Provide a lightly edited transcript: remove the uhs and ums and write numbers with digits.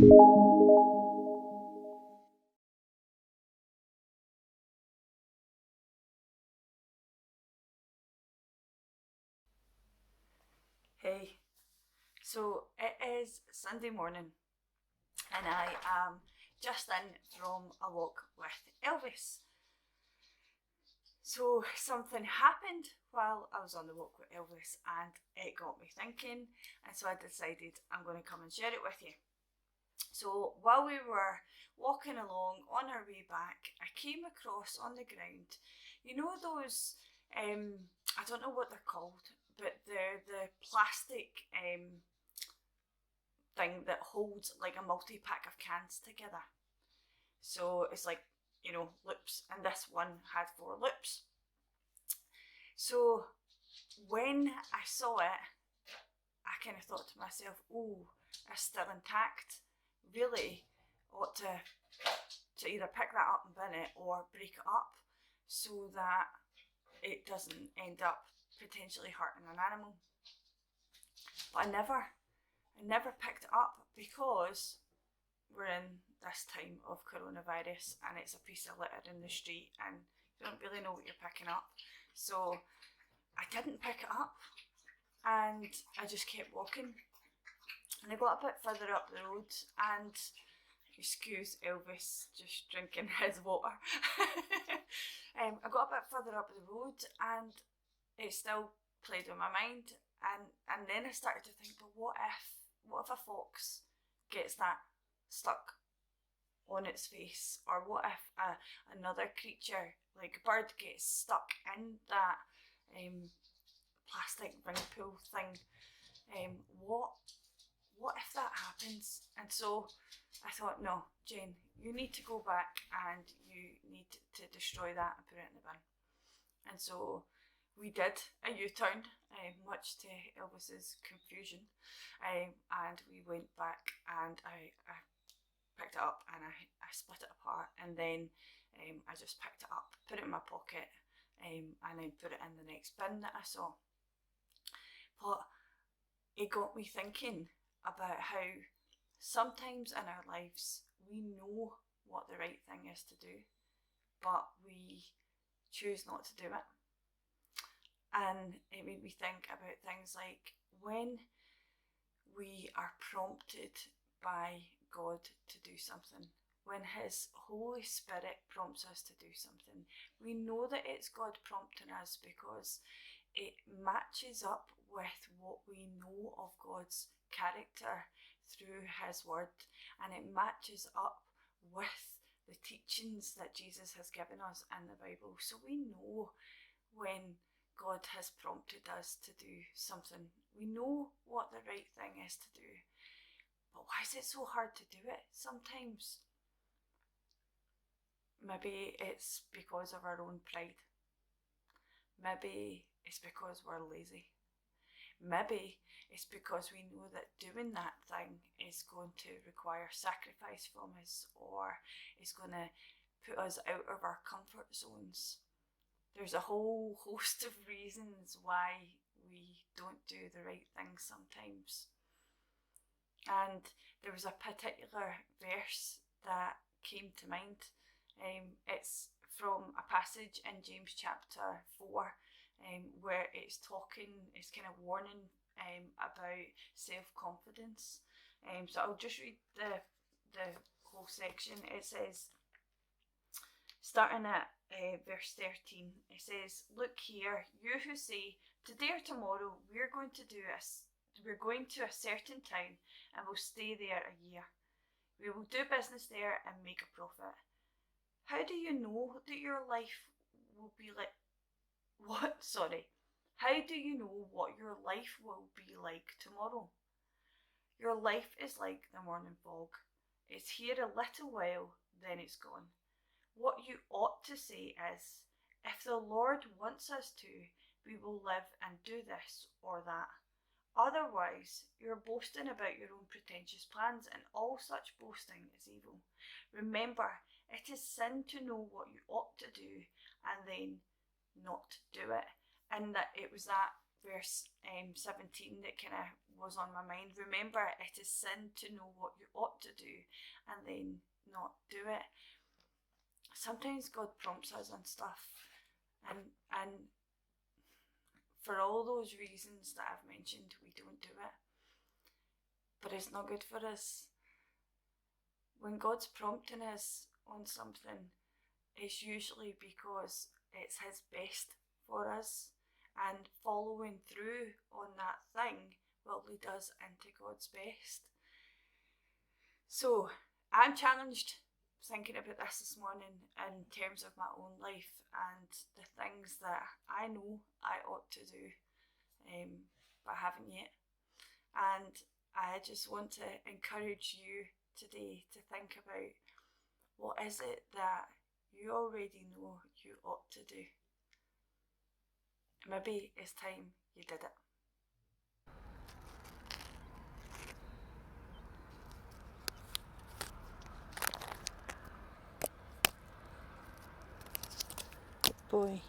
Hey, so it is Sunday morning and I am just in from a walk with Elvis. So something happened while I was on the walk with Elvis and it got me thinking, and so I decided I'm going to come and share it with you. So while we were walking along on our way back, I came across on the ground, you know those, I don't know what they're called, but they're the plastic thing that holds like a multi-pack of cans together. So it's like, loops, and this one had 4 loops. So when I saw it, I kind of thought to myself, oh, they're still intact. Really ought to either pick that up and bin it or break it up so that it doesn't end up potentially hurting an animal. But I never picked it up because we're in this time of coronavirus and it's a piece of litter in the street and you don't really know what you're picking up. So I didn't pick it up and I just kept walking. And I got a bit further up the road and, excuse Elvis just drinking his water. I got a bit further up the road and it still played on my mind, and then I started to think, but what if a fox gets that stuck on its face, or what if another creature like a bird gets stuck in that plastic ring pull thing? What if that happens? And so I thought, no, Jane, you need to go back and you need to destroy that and put it in the bin. And so we did a U-turn, much to Elvis's confusion, and we went back and I picked it up and I split it apart, and then I just picked it up, put it in my pocket, and then put it in the next bin that I saw. But it got me thinking about how sometimes in our lives we know what the right thing is to do, but we choose not to do it. And it made me think about things like when we are prompted by God to do something, when His Holy Spirit prompts us to do something, we know that it's God prompting us because it matches up with what we know of God's character through His Word, and it matches up with the teachings that Jesus has given us in the Bible. So we know when God has prompted us to do something. We know what the right thing is to do. But why is it so hard to do it sometimes? Maybe it's because of our own pride. Maybe it's because we're lazy. Maybe it's because we know that doing that thing is going to require sacrifice from us, or is going to put us out of our comfort zones. There's a whole host of reasons why we don't do the right thing sometimes. And there was a particular verse that came to mind. It's from a passage in James chapter 4, where it's kind of warning about self-confidence. So I'll just read the whole section. It says, starting at verse 13, it says, "Look here, you who say, today or tomorrow we're going to a certain town and we'll stay there a year. We will do business there and make a profit. How do you know that your life will be like what? Sorry. How do you know what your life will be like tomorrow? Your life is like the morning fog. It's here a little while, then it's gone. What you ought to say is, if the Lord wants us to, we will live and do this or that. Otherwise, you're boasting about your own pretentious plans, and all such boasting is evil. Remember, it is sin to know what you ought to do and then not do it." And that it was that verse 17 that kind of was on my mind. Remember, it is sin to know what you ought to do and then not do it. Sometimes God prompts us on stuff, and for all those reasons that I've mentioned, we don't do it. But it's not good for us. When God's prompting us on something, it's usually because it's His best for us, and following through on that thing will lead us into God's best. So I'm challenged thinking about this morning in terms of my own life and the things that I know I ought to do, but haven't yet. And I just want to encourage you today to think about, what is it that you already know you ought to do? Maybe it's time you did it. Good boy.